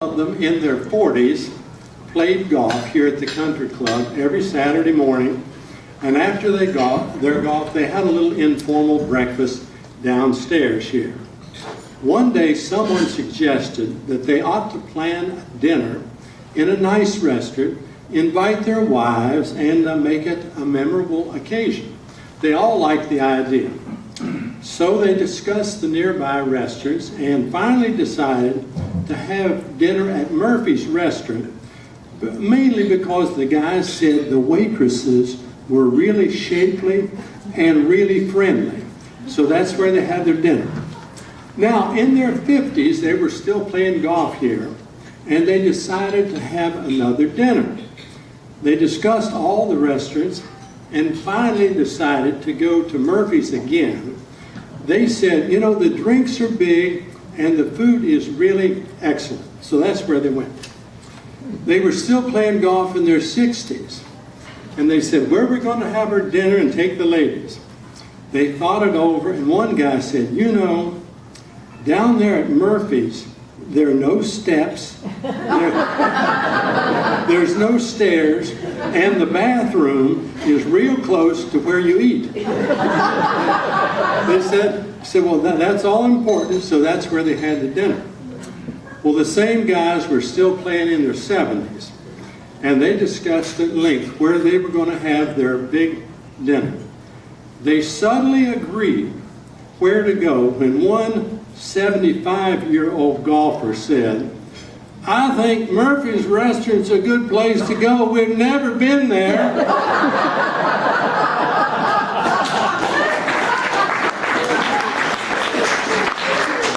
Of them in their 40s played golf here at the country club every Saturday morning, and after their golf, they had a little informal breakfast downstairs here. One day someone suggested that they ought to plan dinner in a nice restaurant, invite their wives, and make it a memorable occasion. They all liked the idea. So they discussed the nearby restaurants and finally decided to have dinner at Murphy's restaurant, but mainly because the guys said the waitresses were really shapely and really friendly. So that's where they had their dinner. Now, in their 50s, they were still playing golf here, and they decided to have another dinner. They discussed all the restaurants and finally decided to go to Murphy's again. They said, you know, the drinks are big and the food is really excellent. So that's where they went. They were still playing golf in their 60s. And they said, where are we going to have our dinner and take the ladies? They thought it over, and one guy said, you know, down there at Murphy's, there are no steps, there's no stairs, and the bathroom is real close to where you eat. They said, well, that's all important, so that's where they had the dinner. Well, the same guys were still playing in their 70s, and they discussed at length where they were going to have their big dinner. They suddenly agreed where to go when one 75-year-old golfer said, I think Murphy's restaurant's a good place to go. We've never been there.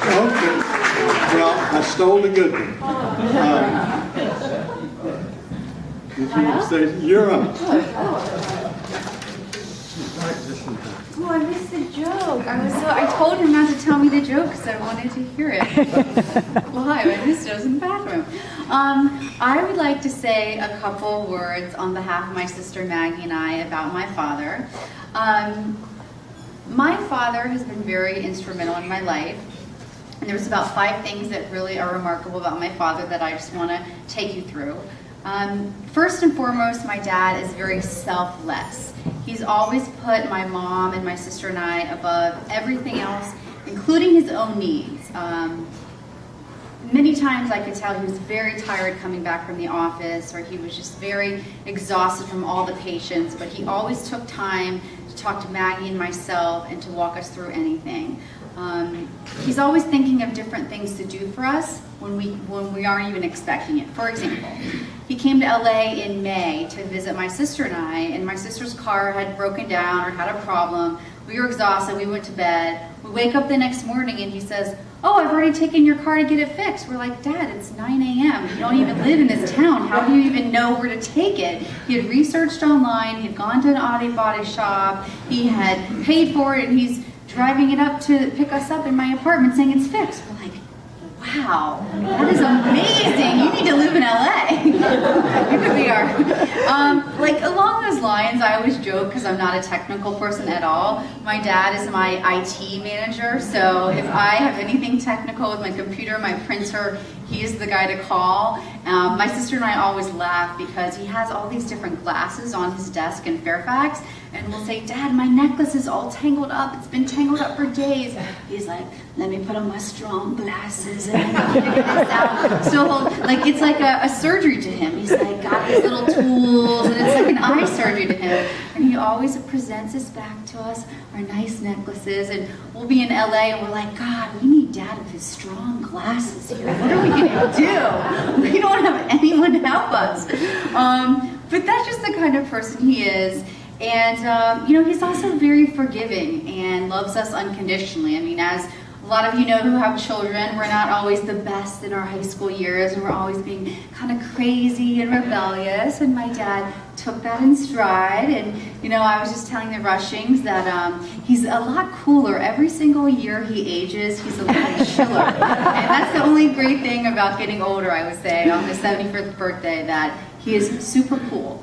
Okay. Well, I stole a good one. Did you say, you're up. Oh, I missed the joke. I told him not to tell me the joke because I wanted to hear it live. I missed it. I was in the bathroom. I would like to say a couple words on behalf of my sister Maggie and I about my father. My father has been very instrumental in my life. And there's about 5 things that really are remarkable about my father that I just want to take you through. First and foremost, my dad is very selfless. He's always put my mom and my sister and I above everything else, including his own needs. Many times I could tell he was very tired coming back from the office, or he was just very exhausted from all the patients, but he always took time to talk to Maggie and myself and to walk us through anything. He's always thinking of different things to do for us when we aren't even expecting it. For example, he came to LA in May to visit my sister and my sister's car had broken down or had a problem. We were exhausted, we went to bed. We wake up the next morning and he says, oh, I've already taken your car to get it fixed. We're like, Dad, it's 9 a.m. You don't even live in this town. How do you even know where to take it? He had researched online, he had gone to an Audi body shop, he had paid for it, and he's driving it up to pick us up in my apartment saying it's fixed. We're like, wow, that is amazing. You need to live in LA. You could be our... like along those lines, I always joke, because I'm not a technical person at all. My dad is my IT manager, so if I have anything technical with my computer, my printer, he is the guy to call. My sister and I always laugh because he has all these different glasses on his desk in Fairfax, and we'll say, Dad, my necklace is all tangled up. It's been tangled up for days. He's like, let me put on my strong glasses and figure this out. So, like, it's like a surgery to him. He's like, got these little tools, and it's like an eye surgery to him. And he always presents us back to us, our nice necklaces, and we'll be in LA, and we're like, God, we need Dad with his strong glasses here. What are we going to do? We don't have anyone to help us. But that's just the kind of person he is. And, you know, he's also very forgiving and loves us unconditionally. I mean, as a lot of you know who have children, we're not always the best in our high school years, and we're always being kind of crazy and rebellious. And my dad took that in stride. And, you know, I was just telling the Rushings that he's a lot cooler. Every single year he ages, he's a little chiller. And that's the only great thing about getting older, I would say, on his 75th birthday, that he is super cool.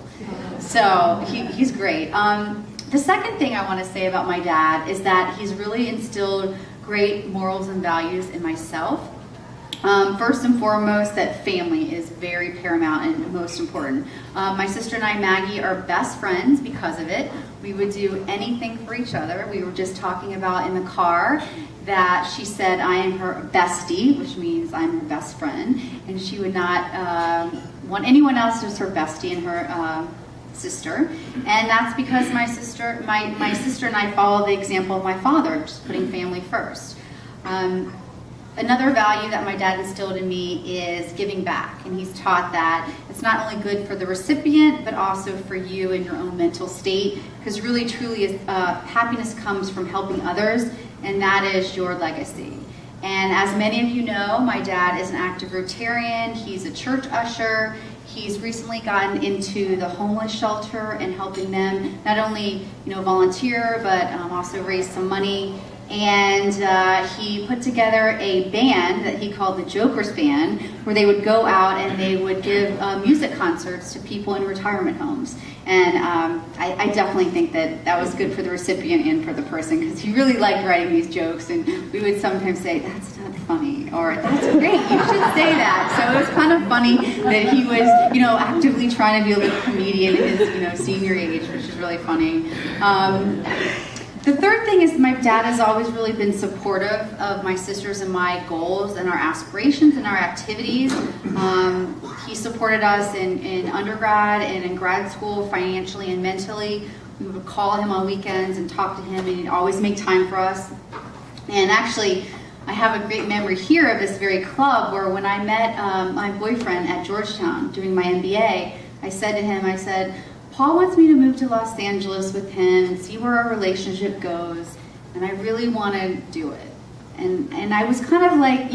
So he's great. The second thing I want to say about my dad is that he's really instilled great morals and values in myself. First and foremost, that family is very paramount and most important. My sister and I, Maggie, are best friends because of it. We would do anything for each other. We were just talking about in the car that she said I am her bestie, which means I'm her best friend, and she would not want anyone else as her bestie and her sister. And that's because my sister and I follow the example of my father, just putting family first. Another value that my dad instilled in me is giving back, and he's taught that it's not only good for the recipient, but also for you and your own mental state, because really, truly, happiness comes from helping others, and that is your legacy. And as many of you know, my dad is an active Rotarian. He's a church usher. He's recently gotten into the homeless shelter and helping them not only, volunteer, but also raise some money. And he put together a band that he called the Jokers Band, where they would go out and they would give music concerts to people in retirement homes. And I definitely think that was good for the recipient and for the person, because he really liked writing these jokes, and we would sometimes say, "That's not funny," or "That's great, you should say that." So it was kind of funny that he was, actively trying to be a little comedian in his, senior age, which is really funny. The third thing is my dad has always really been supportive of my sisters and my goals and our aspirations and our activities. He supported us in undergrad and in grad school financially and mentally. We would call him on weekends and talk to him, and he'd always make time for us. And actually, I have a great memory here of this very club where when I met my boyfriend at Georgetown doing my MBA, I said to him, Paul wants me to move to Los Angeles with him and see where our relationship goes, and I really want to do it. And I was kind of like,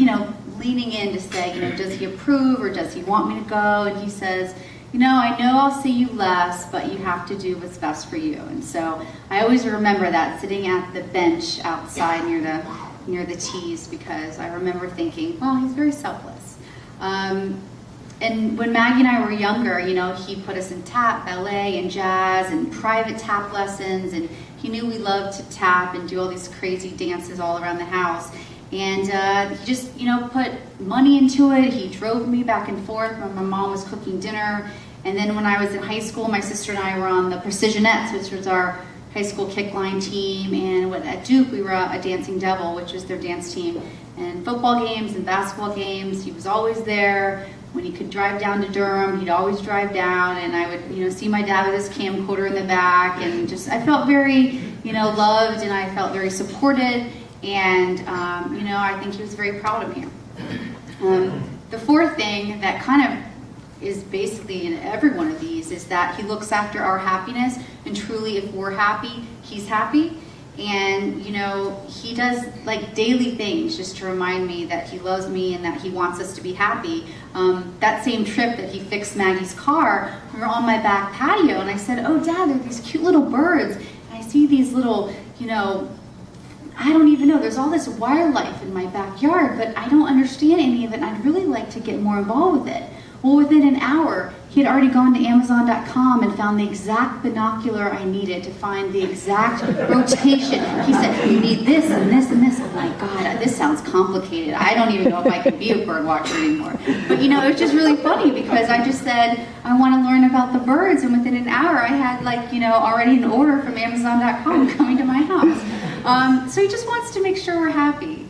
leaning in to say, does he approve or does he want me to go? And he says, I know I'll see you less, but you have to do what's best for you. And so I always remember that, sitting at the bench outside near the tees, because I remember thinking, well, he's very selfless. And when Maggie and I were younger, he put us in tap, ballet, and jazz, and private tap lessons, and he knew we loved to tap and do all these crazy dances all around the house. And he just, put money into it. He drove me back and forth when my mom was cooking dinner. And then when I was in high school, my sister and I were on the Precisionettes, which was our high school kickline team. And at Duke, we were a Dancing Devil, which was their dance team. And football games and basketball games, he was always there. When he could drive down to Durham, he'd always drive down, and I would, see my dad with his camcorder in the back, and I felt very, loved, and I felt very supported, and, I think he was very proud of me. The fourth thing that kind of is basically in every one of these is that he looks after our happiness, and truly, if we're happy, he's happy. And, he does like daily things just to remind me that he loves me and that he wants us to be happy. That same trip that he fixed Maggie's car, we were on my back patio, and I said, "Oh, Dad, there are these cute little birds. And I see these little, I don't even know, there's all this wildlife in my backyard, but I don't understand any of it, and I'd really like to get more involved with it." Well, within an hour, he had already gone to Amazon.com and found the exact binocular I needed to find the exact rotation. He said, "You need this and this and this." Oh my God, this sounds complicated. I don't even know if I can be a bird watcher anymore. But it was just really funny, because I just said, I want to learn about the birds, and within an hour I had already an order from Amazon.com coming to my house. So he just wants to make sure we're happy.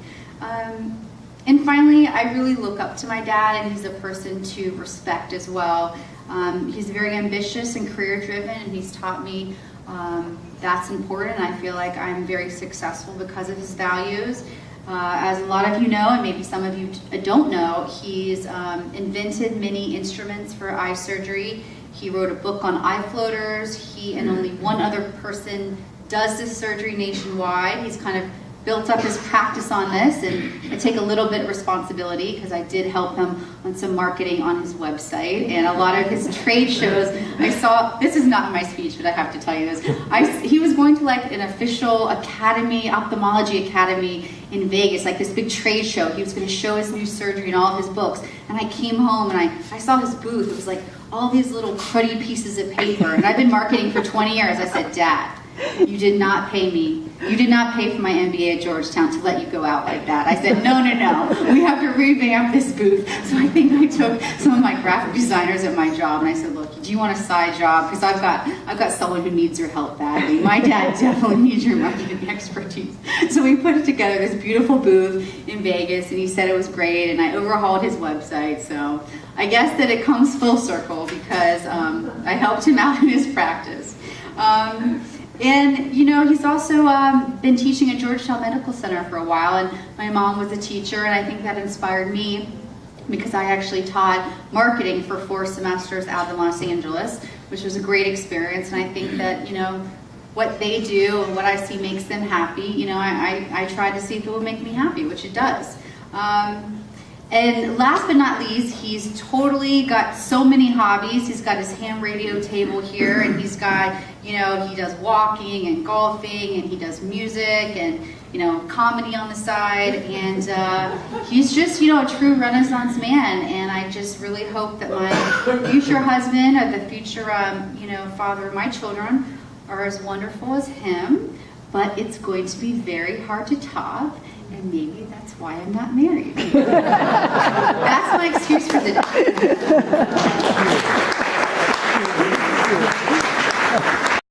And finally, I really look up to my dad, and he's a person to respect as well. He's very ambitious and career-driven, and he's taught me that's important. I feel like I'm very successful because of his values. As a lot of you know, and maybe some of you don't know, he's invented many instruments for eye surgery. He wrote a book on eye floaters. He and only one other person does this surgery nationwide. He's kind of built up his practice on this, and I take a little bit of responsibility because I did help him on some marketing on his website and a lot of his trade shows. I saw, this is not my speech, but I have to tell you this. He was going to an official academy, ophthalmology academy in Vegas, this big trade show. He was going to show his new surgery and all of his books. And I came home and I saw his booth. It was all these little cruddy pieces of paper. And I've been marketing for 20 years. I said, "Dad, You did not pay me. You did not pay for my MBA at Georgetown to let you go out like that. I said, no, we have to revamp this booth. So I think I took some of my graphic designers at my job and I said, look, do you want a side job? Because I've got someone who needs your help badly. My dad definitely needs your marketing expertise. So we put it together, this beautiful booth in Vegas, and he said it was great, and I overhauled his website. So I guess that it comes full circle because I helped him out in his practice. And, you know, he's also been teaching at Georgetown Medical Center for a while, and my mom was a teacher, and I think that inspired me because I actually taught marketing for 4 semesters out in Los Angeles, which was a great experience, and I think that, you know, what they do and what I see makes them happy. You know, I try to see if it will make me happy, which it does. And last but not least, he's totally got so many hobbies. He's got his ham radio table here, and he's got, you know, he does walking and golfing, and he does music and, you know, comedy on the side. And he's just, you know, a true Renaissance man. And I just really hope that my future husband or the future, you know, father of my children are as wonderful as him. But it's going to be very hard to top. And maybe that's why I'm not married. That's my excuse for the day.